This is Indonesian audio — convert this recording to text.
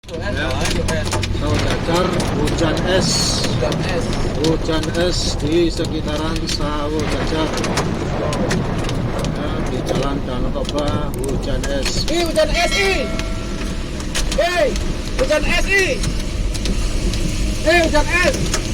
Ya. Sawah Jajar, hujan es di sekitaran Sawah Jajar. Ya, di Jalan Danau Toba hujan es. Hujan es hujan es hujan es.